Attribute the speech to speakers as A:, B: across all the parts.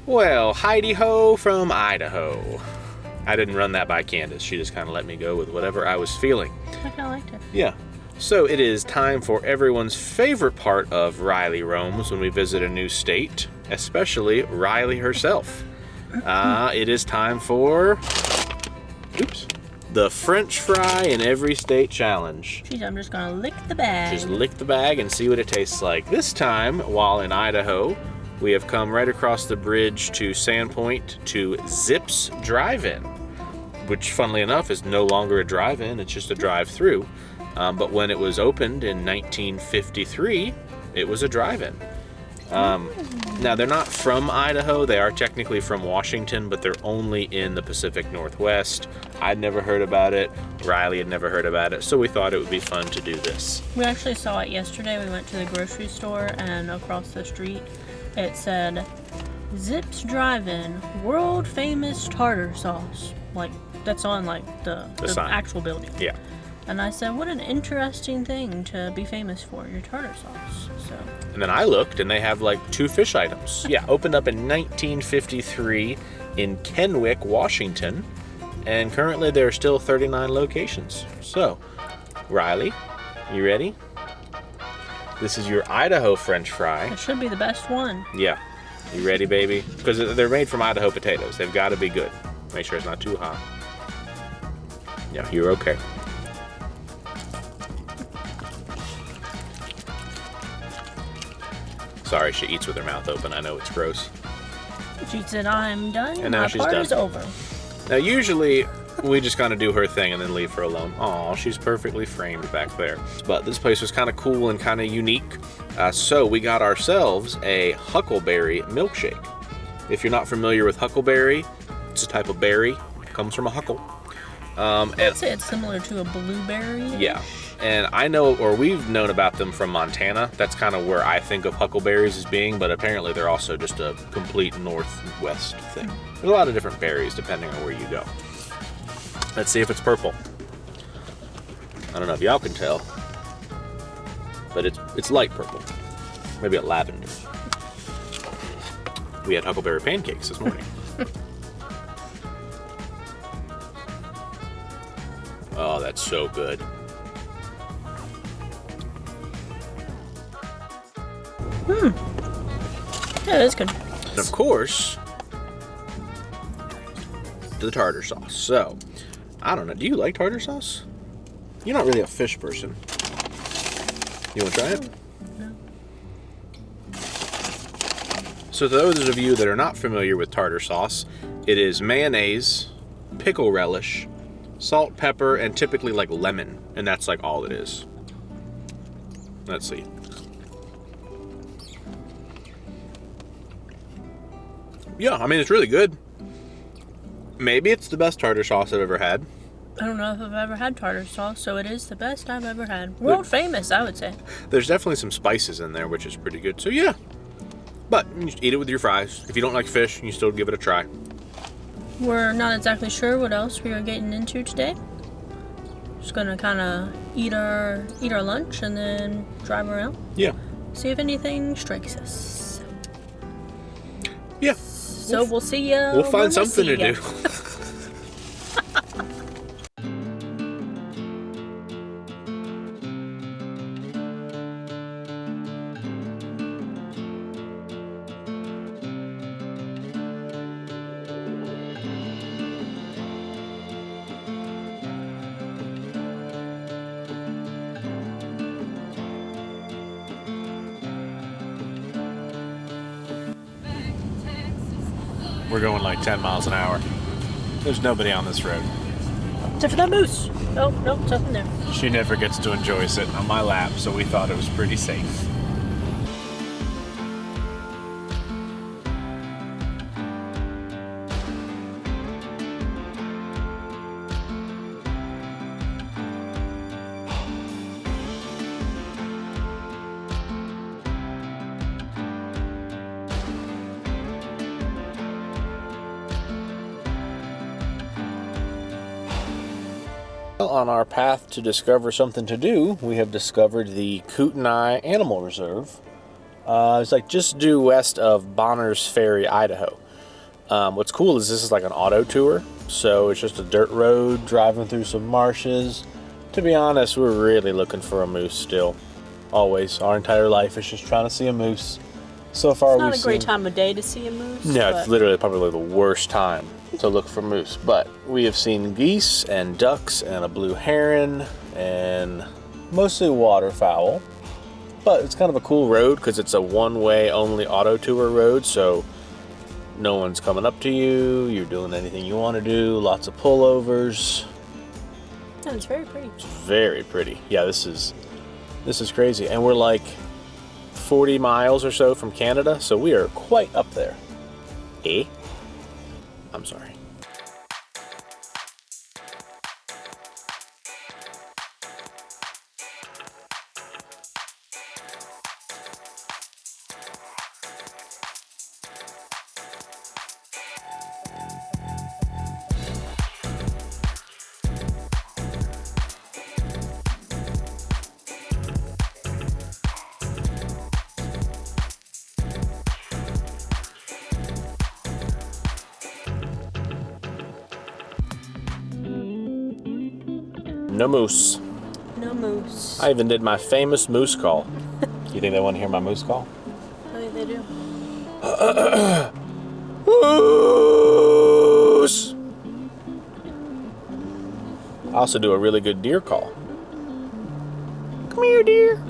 A: Well, Heidi-ho from Idaho. I didn't run that by Candace. She just kind of let me go with whatever I was feeling.
B: I kind of liked it.
A: Yeah. So it is time for everyone's favorite part of Riley Roams when we visit a new state, especially Riley herself. It is time for... Oops. The French Fry in Every State Challenge.
B: Jeez, I'm just gonna lick the bag.
A: Just lick the bag and see what it tastes like. This time, while in Idaho, we have come right across the bridge to Sandpoint to Zips Drive-In, which, funnily enough, is no longer a drive-in, it's just a drive-through. But when it was opened in 1953, it was a drive-in. Now, they're not from Idaho. They are technically from Washington, but they're only in the Pacific Northwest. I'd never heard about it. Riley had never heard about it, so we thought it would be fun to do this.
B: We actually saw it yesterday. We went to the grocery store, and across the street, it said, Zips Drive-In, world famous tartar sauce. Like, that's on, like, the actual building.
A: Yeah.
B: And I said, what an interesting thing to be famous for, your tartar sauce. So.
A: And then I looked, and they have, like, 2 fish items. Yeah, opened up in 1953 in Kennewick, Washington. And currently there are still 39 locations. So, Riley, you ready? This is your Idaho French fry.
B: It should be the best one.
A: Yeah. You ready, baby? Because they're made from Idaho potatoes. They've got to be good. Make sure it's not too hot. Yeah, you're okay. Sorry, she eats with her mouth open. I know it's gross.
B: She said, I'm done.
A: And now
B: my
A: she's
B: part
A: done.
B: is over.
A: Now, usually, we just kind of do her thing and then leave her alone. Aw, she's perfectly framed back there. But this place was kind of cool and kind of unique. So we got ourselves a huckleberry milkshake. If you're not familiar with huckleberry, it's a type of berry. It comes from a huckle.
B: I'd say it's similar to a blueberry.
A: Yeah. And I know, or we've known about them from Montana. That's kind of where I think of huckleberries as being, but apparently they're also just a complete northwest thing. There's a lot of different berries depending on where you go. Let's see if it's purple. I don't know if y'all can tell, but it's light purple. Maybe a lavender. We had huckleberry pancakes this morning. Oh, that's so good.
B: Yeah, that's good.
A: And of course, the tartar sauce. So, I don't know. Do you like tartar sauce? You're not really a fish person. You want to try it?
B: No.
A: So those of you that are not familiar with tartar sauce, it is mayonnaise, pickle relish, salt, pepper, and typically like lemon. And that's like all it is. Let's see. Yeah, I mean, it's really good. Maybe it's the best tartar sauce I've ever had.
B: I don't know if I've ever had tartar sauce, so it is the best I've ever had. World famous, I would say.
A: There's definitely some spices in there, which is pretty good. So yeah, but you just eat it with your fries. If you don't like fish, you still give it a try.
B: We're not exactly sure what else we are getting into today. Just gonna kind of eat our lunch and then drive around.
A: Yeah.
B: See if anything strikes us.
A: Yeah.
B: So we'll see ya.
A: We'll find something to do. We're going like 10 miles an hour. There's nobody on this road.
B: Except for that moose. Oh, no, nothing there.
A: She never gets to enjoy sitting on my lap, so we thought it was pretty safe. On our path to discover something to do, we have discovered the Kootenai Animal Reserve. It's like just due west of Bonner'sFerry, Idaho. What's cool is this is like an auto tour, so it's just a dirt road driving through some marshes. To be honest, we're really looking for a moose still. Always. Our entire life is just trying to see a moose. So far,
B: It's not a great time of day to see a moose.
A: No, it's literally probably the worst time to look for moose. But we have seen geese and ducks and a blue heron and mostly waterfowl. But it's kind of a cool road because it's a one-way only auto tour road, so no one's coming up to you. You're doing anything you want to do. Lots of pullovers.
B: And it's very pretty.
A: It's very pretty. Yeah, this is crazy. And we're like 40 miles or so from Canada, so we are quite up there. I'm sorry. No moose.
B: No moose.
A: I even did my famous moose call. You think they want to hear my moose call?
B: I think they do.
A: Moose! I also do a really good deer call. Come here, deer.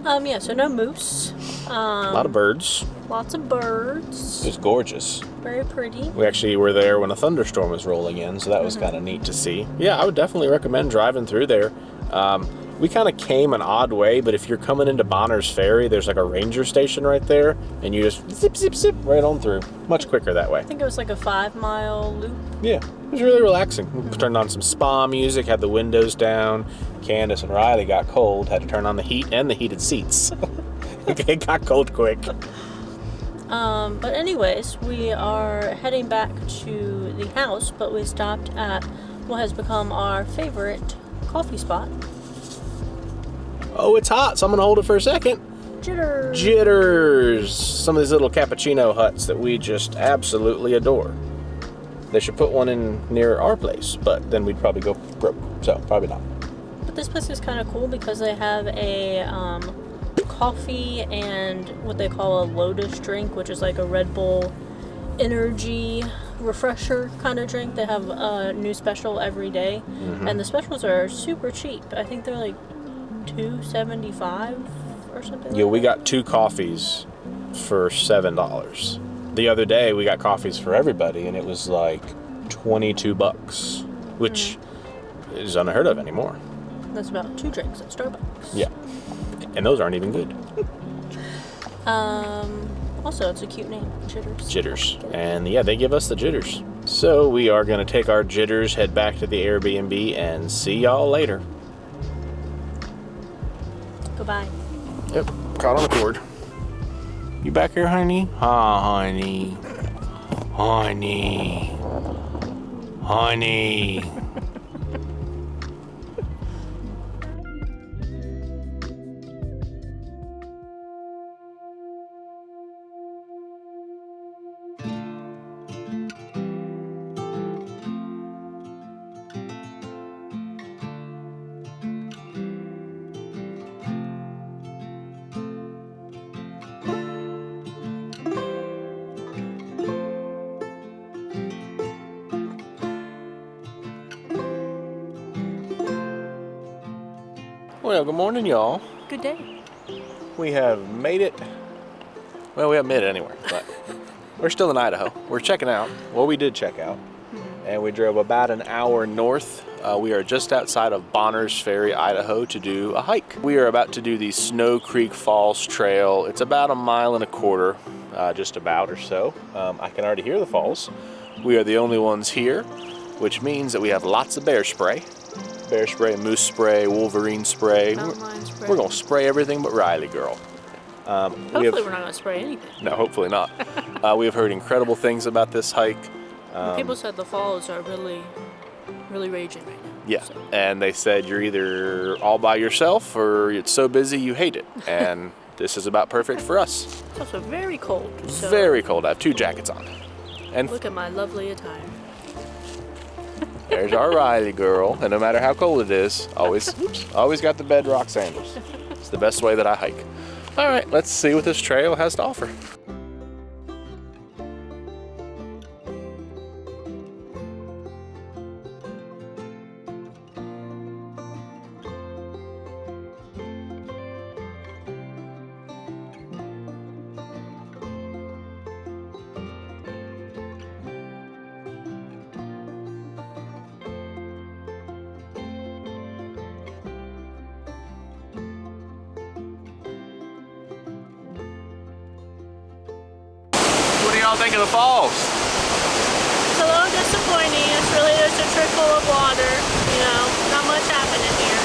B: Yeah, so no moose.
A: A lot of birds.
B: Lots of birds.
A: It's gorgeous.
B: Very pretty.
A: We actually were there when a thunderstorm was rolling in, so that was kind of neat to see. Yeah, I would definitely recommend driving through there. We kind of came an odd way, but if you're coming into Bonner's Ferry, there's like a ranger station right there, and you just zip, zip, zip right on through. Much quicker that way.
B: I think it was like a 5-mile loop.
A: Yeah, it was really relaxing. We turned on some spa music, had the windows down. Candace and Riley got cold, had to turn on the heat and the heated seats. It got cold quick.
B: But anyways, we are heading back to the house, but we stopped at what has become our favorite coffee spot.
A: Oh, it's hot, so I'm gonna hold it for a second.
B: Jitterz.
A: Jitterz. Some of these little cappuccino huts that we just absolutely adore. They should put one in near our place, but then we'd probably go broke, so probably not.
B: But this place is kind of cool because they have a coffee and what they call a Lotus drink, which is like a Red Bull energy refresher kind of drink. They have a new special every day, and the specials are super cheap. I think they're like $2.75 or something.
A: Yeah, we got 2 coffees for $7. The other day we got coffees for everybody, and it was like $22, which is unheard of anymore.
B: That's about 2 drinks at Starbucks.
A: Yeah, and those aren't even good.
B: Also, it's a cute name, Jitterz.
A: Jitterz. And yeah, they give us the jitters. So we are going to take our Jitterz, head back to the Airbnb, and see y'all later.
B: Goodbye.
A: Yep, caught on the cord. You back here, honey? Honey. Honey. Honey. Well, good morning, y'all.
B: Good day.
A: We have made it. Well, we haven't made it anywhere, but we're still in Idaho. We're checking out. Well, we did check out. And we drove about an hour north. We are just outside of Bonner's Ferry, Idaho, to do a hike. We are about to do the Snow Creek Falls Trail. It's about 1.25 miles, just about or so. I can already hear the falls. We are the only ones here, which means that we have lots of bear spray. Bear spray, moose spray, wolverine spray.
B: Mountain lion spray.
A: We're going to spray everything but Riley, girl.
B: Hopefully we're not going to spray anything.
A: No, hopefully not. We have heard incredible things about this hike.
B: People said the falls are really, really raging right now.
A: Yeah,
B: So.
A: and they said you're either all by yourself or it's so busy you hate it. And this is about perfect for us.
B: It's also very cold. So
A: Very cold. I have 2 jackets on. And
B: look at my lovely attire.
A: there's our Riley girl. And no matter how cold it is, always got the bedrock sandals. It's the best way that I hike. All right, let's see what this trail has to offer. What do y'all think of the falls?
B: It's a little disappointing. It's really just a trickle of water. You know, not much happening here.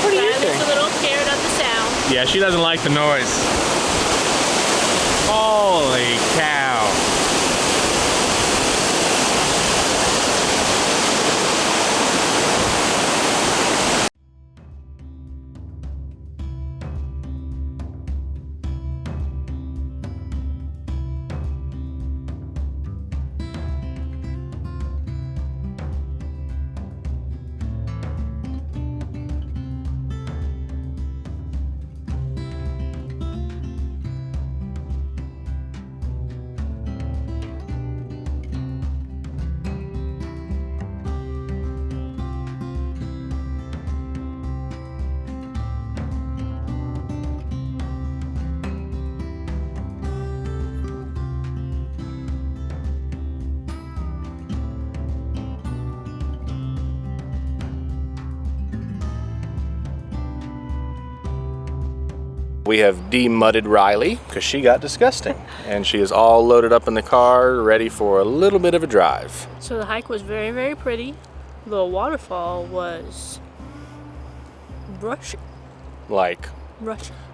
A: What do you think?
B: Riley's a little scared of the sound.
A: Yeah, she doesn't like the noise. Holy cow. We have de-mudded Riley because she got disgusting, and she is all loaded up in the car, ready for a little bit of a drive.
B: So the hike was very, very pretty. The waterfall was rushing.
A: Like,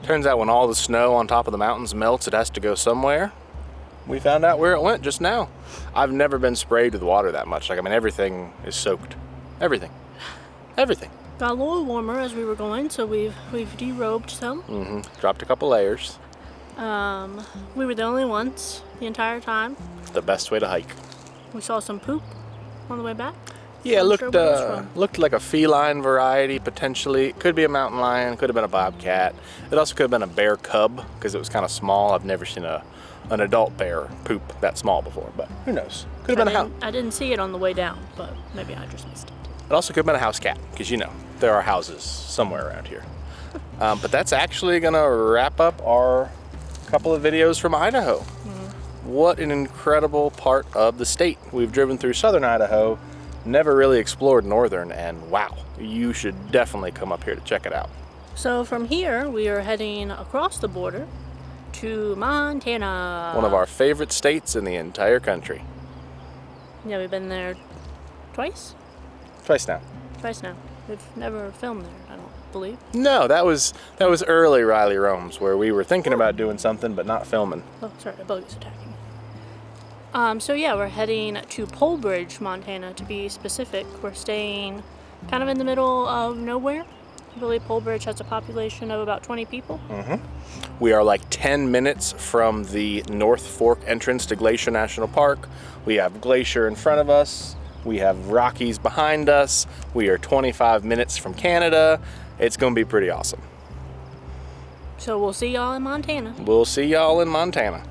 A: turns out when all the snow on top of the mountains melts, it has to go somewhere. We found out where it went just now. I've never been sprayed with water that much. Like, I mean, everything is soaked. Everything. Everything.
B: Got a little warmer as we were going, so we've derobed some.
A: Dropped a couple layers.
B: We were the only ones the entire time.
A: The best way to hike.
B: We saw some poop on the way back.
A: Yeah,
B: Not sure where it was from.
A: looked like a feline variety, potentially. Could be a mountain lion, could have been a bobcat. It also could have been a bear cub, because it was kind of small. I've never seen an adult bear poop that small before, but who knows? Could have been a house.
B: I didn't see it on the way down, but maybe I just missed it.
A: It also could have been a house cat, because you know, there are houses somewhere around here. But that's actually gonna wrap up our couple of videos from Idaho. What an incredible part of the state. We've driven through southern Idaho, never really explored northern, and wow, you should definitely come up here to check it out.
B: So from here, we are heading across the border to Montana.
A: One of our favorite states in the entire country.
B: Yeah, we've been there twice?
A: Twice now.
B: Twice now. We've never filmed there, I don't believe.
A: No, that was early Riley Roams, where we were thinking about doing something but not filming.
B: Oh, sorry, a bug is attacking me. So yeah, we're heading to Polbridge, Montana, to be specific. We're staying kind of in the middle of nowhere. I believe Polbridge has a population of about 20 people.
A: We are like 10 minutes from the North Fork entrance to Glacier National Park. We have Glacier in front of us. We have Rockies behind us. We are 25 minutes from Canada. It's going to be pretty awesome.
B: So we'll see y'all in Montana.
A: We'll see y'all in Montana.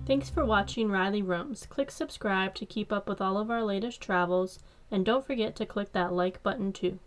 B: Thanks for watching Riley Roams. Click subscribe to keep up with all of our latest travels, and don't forget to click that like button too.